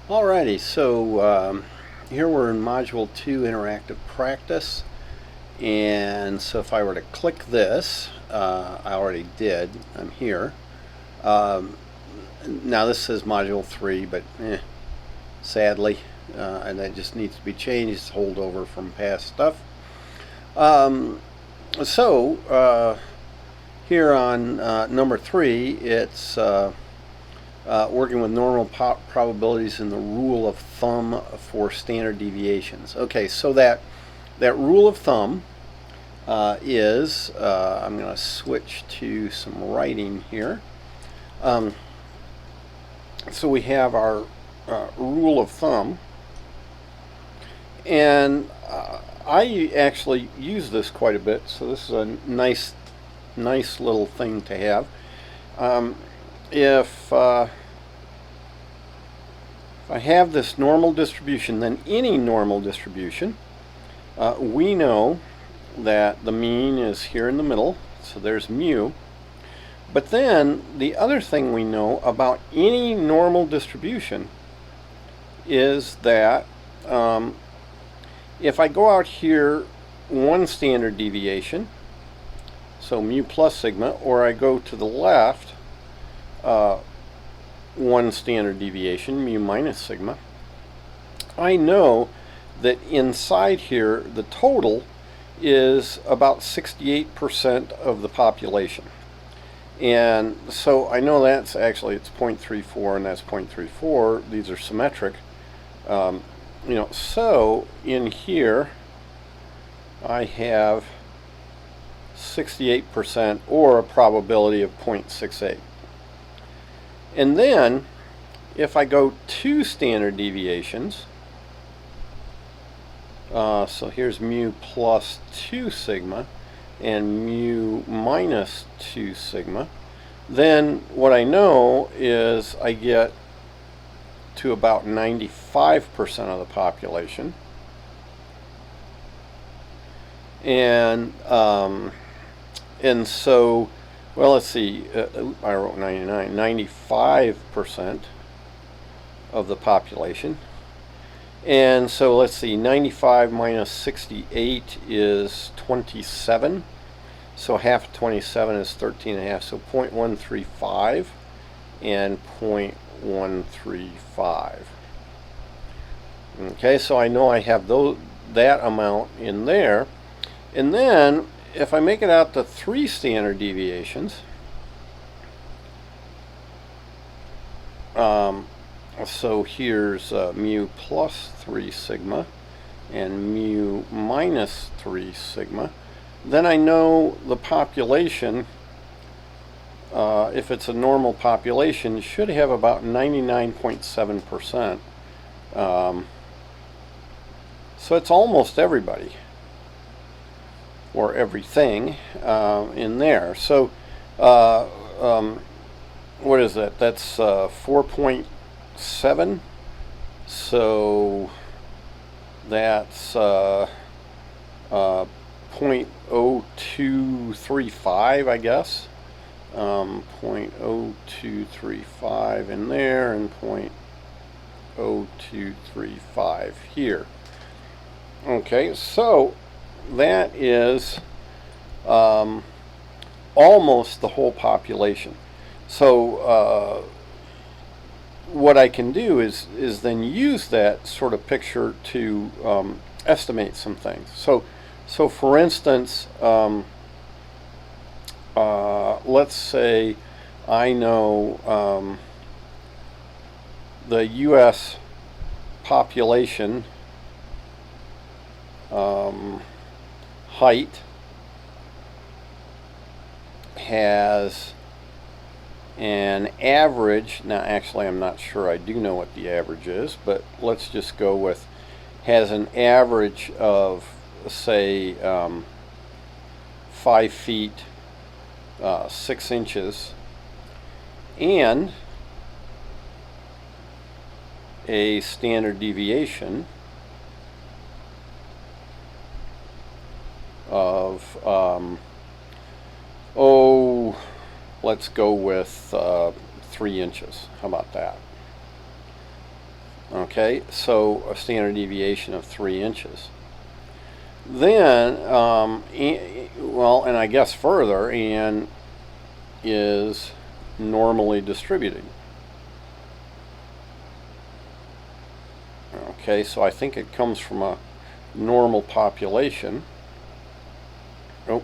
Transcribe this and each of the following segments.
Alrighty, so here we're in Module 2, Interactive Practice. And so if I were to click this, I already did, I'm here. Now this says Module 3, but sadly, and that just needs to be changed. It's holdover from past stuff. Here on number 3, it's working with normal probabilities and the rule of thumb for standard deviations. Okay, so that rule of thumb is, I'm going to switch to some writing here. So we have our rule of thumb, and I actually use this quite a bit, so this is a nice little thing to have. If I have this normal distribution, then any normal distribution, we know that the mean is here in the middle, so there's mu. But then the other thing we know about any normal distribution is that if I go out here one standard deviation, so mu plus sigma, or I go to the left one standard deviation, mu minus sigma, I know that inside here the total is about 68% of the population. And so I know that's actually, it's 0.34 and that's 0.34. These are symmetric. So in here I have 68% or a probability of 0.68. And then if I go 2 standard deviations, so here's mu plus 2 sigma and mu minus 2 sigma, then what I know is I get to about 95% of the population. And so, well, let's see, I wrote 95% of the population. And so let's see, 95 minus 68 is 27. So half of 27 is 13.5. So 0.135 and 0.135. Okay, so I know I have that amount in there. And then if I make it out to 3 standard deviations, so here's mu plus 3 sigma and mu minus 3 sigma, then I know the population, if it's a normal population, should have about 99.7%. So it's almost everybody, or everything, in there. So what is that? That's 4.7. So that's 0.0235, I guess. 0.0235 in there and 0.0235 here. Okay, so that is almost the whole population. So what I can do is then use that sort of picture to estimate some things. So for instance, let's say I know the U.S. population height has an average. Now actually I'm not sure I do know what the average is, but let's just go with has an average of, say, 5 feet 6 inches and a standard deviation of let's go with 3 inches. How about that? Okay, so a standard deviation of 3 inches. Then, well, and I guess further, and is normally distributed. Okay, so I think it comes from a normal population. Oh,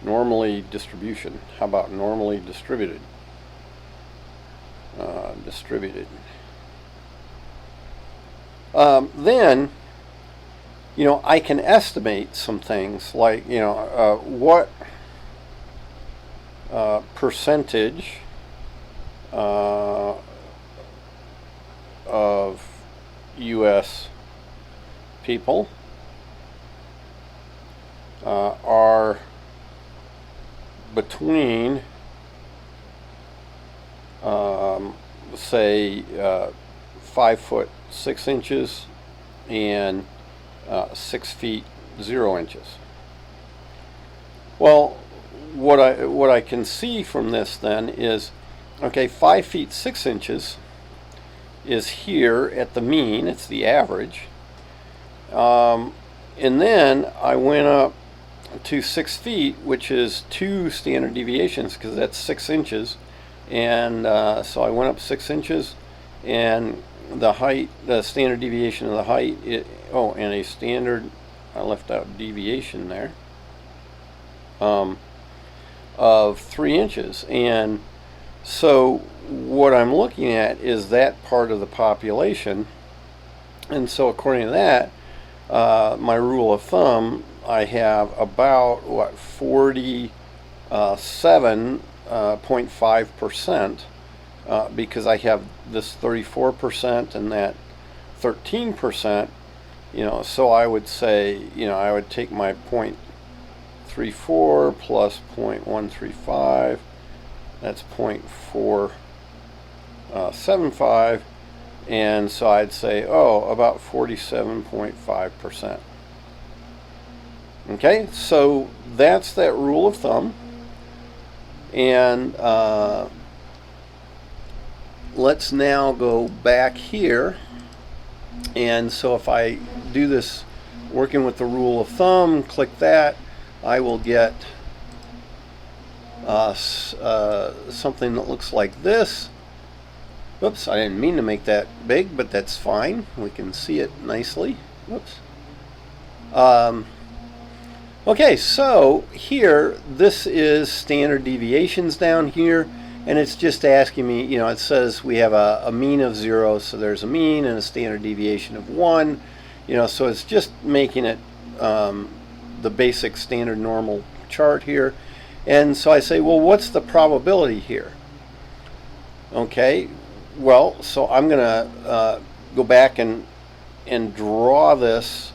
normally distribution. How about normally distributed? Distributed. Then, you know, I can estimate some things like, you know, what percentage of U.S. people are between, say, 5 foot 6 inches and 6 feet 0 inches. Well, what I can see from this then is, okay, 5 feet 6 inches is here at the mean, it's the average, and then I went up to 6 feet, which is 2 standard deviations because that's 6 inches, and so I went up 6 inches, and the height, the standard deviation of the height, oh, and a standard, I left out deviation there, of 3 inches. And so what I'm looking at is that part of the population, and so according to that, my rule of thumb, I have about, what, 47.5%, because I have this 34% and that 13%, you know, so I would say, you know, I would take my 0.34 plus 0.135, that's 0.475, and so I'd say, oh, about 47.5%. Okay, so that's that rule of thumb, and let's now go back here, and so if I do this working with the rule of thumb, click that, I will get something that looks like this. Whoops, I didn't mean to make that big, but that's fine. We can see it nicely. Whoops. Okay, so here, this is standard deviations down here, and it's just asking me, you know, it says we have a mean of 0, so there's a mean and a standard deviation of 1, you know, so it's just making it the basic standard normal chart here. And so I say, well, what's the probability here? Okay, well, so I'm going to go back and draw this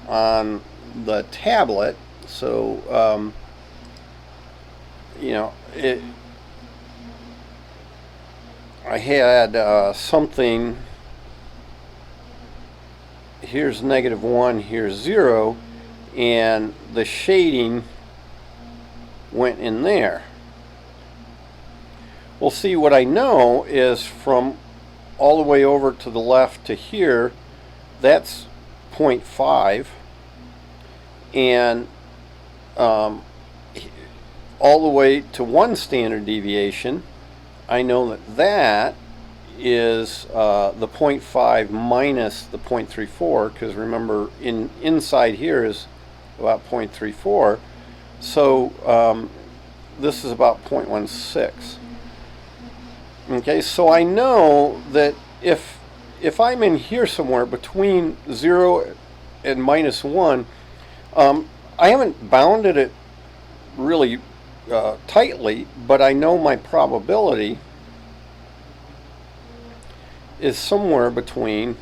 on the tablet. So, you know, I had something, here's -1, here's 0, and the shading went in there. Well, see, what I know is from all the way over to the left to here, that's 0.5, and all the way to 1 standard deviation, I know that that is the 0.5 minus the 0.34, because remember, inside here is about 0.34, so this is about 0.16. Okay, so I know that if I'm in here somewhere between 0 and -1, I haven't bounded it really tightly, but I know my probability is somewhere between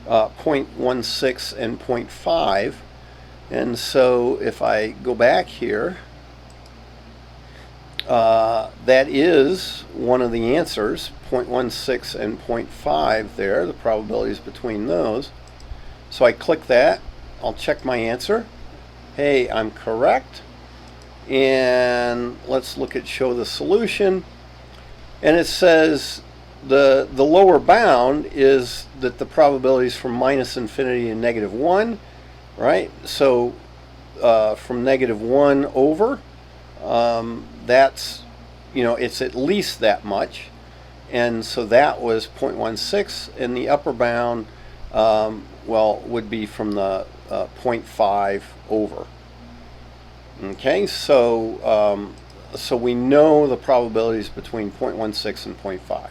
0.16 and 0.5, and so if I go back here, that is one of the answers, 0.16 and 0.5 there, the probability is between those. So I click that, I'll check my answer. Hey, I'm correct. And let's look at show the solution. And it says the lower bound is that the probabilities from minus infinity to negative 1, right? So from negative 1 over, that's, it's at least that much. And so that was 0.16, and the upper bound, would be from the 0.5 over. Okay, so we know the probabilities between 0.16 and 0.5.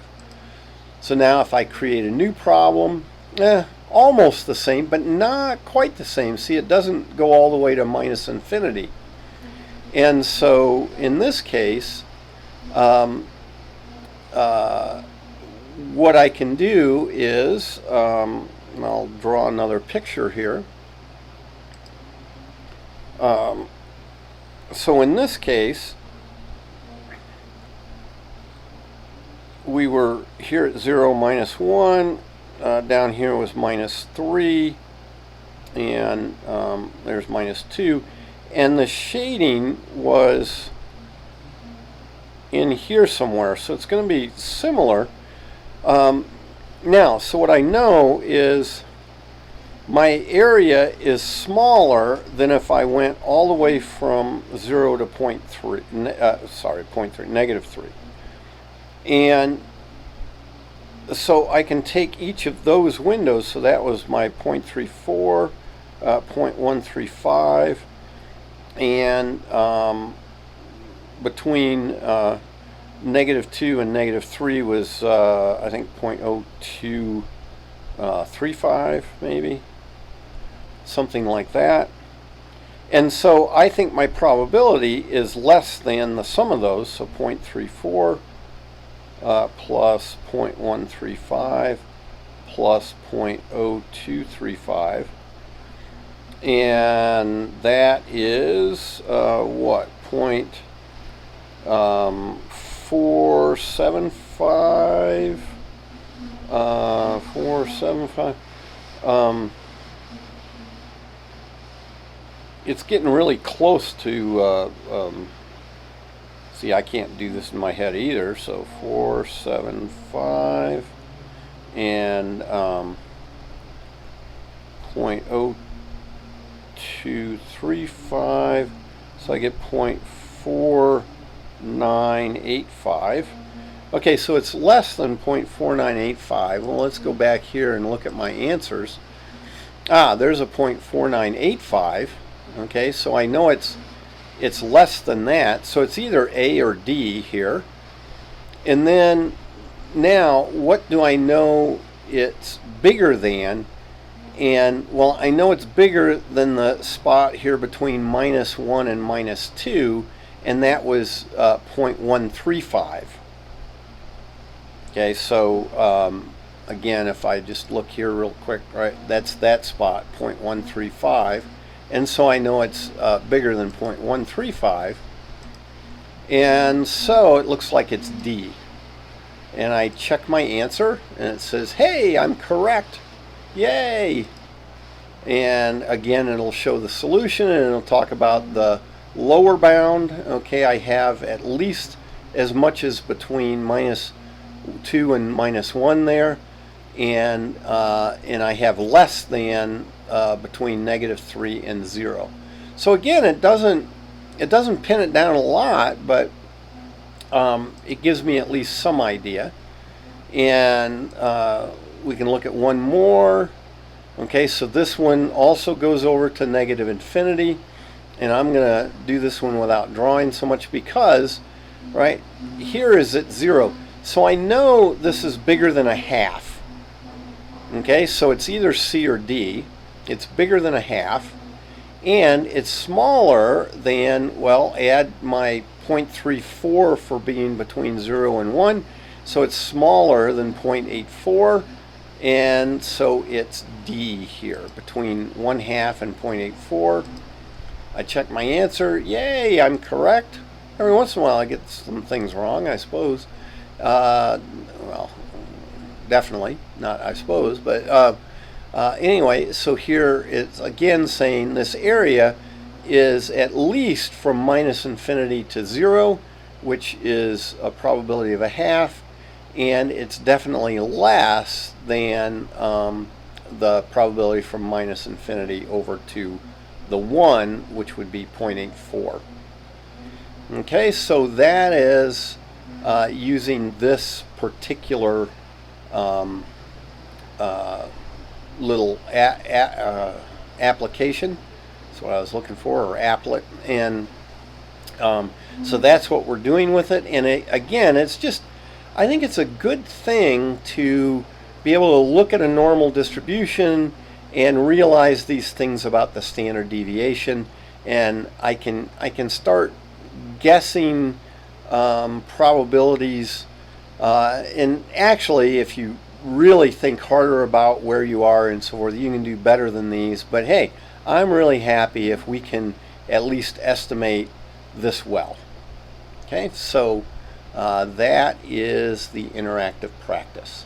So now if I create a new problem, almost the same, but not quite the same. See, it doesn't go all the way to minus infinity. And so in this case, what I can do is, I'll draw another picture here. So in this case, we were here at 0, minus 1, down here was minus 3, and there's minus 2, and the shading was in here somewhere, so it's going to be similar. Now, so what I know is my area is smaller than if I went all the way from 0 to 0.3, negative 3. And so I can take each of those windows, so that was my 0.34, 0.135, and between negative 2 and negative 3 was, I think, 0.0235, maybe, something like that. And so I think my probability is less than the sum of those, so 0.34 plus 0.135 plus 0.0235, and that is what, 475, 475. It's getting really close to, see, I can't do this in my head either, so 475 and 0.0235, so I get 0.4985. Okay, so it's less than 0.4985. Well, let's go back here and look at my answers. There's a 0.4985. Okay, so I know it's less than that, so it's either A or D here. And then now, what do I know it's bigger than? And, well, I know it's bigger than the spot here between minus 1 and minus 2, and that was 0.135. Okay, so again, if I just look here real quick, right, that's that spot, 0.135. And so I know it's bigger than 0.135. And so it looks like it's D. And I check my answer, and it says, hey, I'm correct. Yay! And again, it'll show the solution, and it'll talk about the lower bound. Okay, I have at least as much as between minus 2 and minus 1 there. And I have less than between negative 3 and 0. So again, it doesn't pin it down a lot, but it gives me at least some idea. And we can look at one more. Okay, so this one also goes over to negative infinity, and I'm going to do this one without drawing so much because, right, here is at 0. So I know this is bigger than a half. Okay, so it's either C or D. It's bigger than a half, and it's smaller than, well, add my 0.34 for being between 0 and 1, so it's smaller than 0.84, and so it's D here, between 1/2 and 0.84. I check my answer. Yay, I'm correct. Every once in a while I get some things wrong, I suppose. Well, definitely, not I suppose, but anyway, so here it's again saying this area is at least from minus infinity to 0, which is a probability of a half, and it's definitely less than the probability from minus infinity over to the 1, which would be 0.84. Okay, so that is using this particular little application. That's what I was looking for, or applet. And so that's what we're doing with it. And again, it's just, I think it's a good thing to be able to look at a normal distribution and realize these things about the standard deviation. And I can start guessing probabilities. And actually, if you really think harder about where you are and so forth, you can do better than these. But hey, I'm really happy if we can at least estimate this well. Okay, so that is the interactive practice.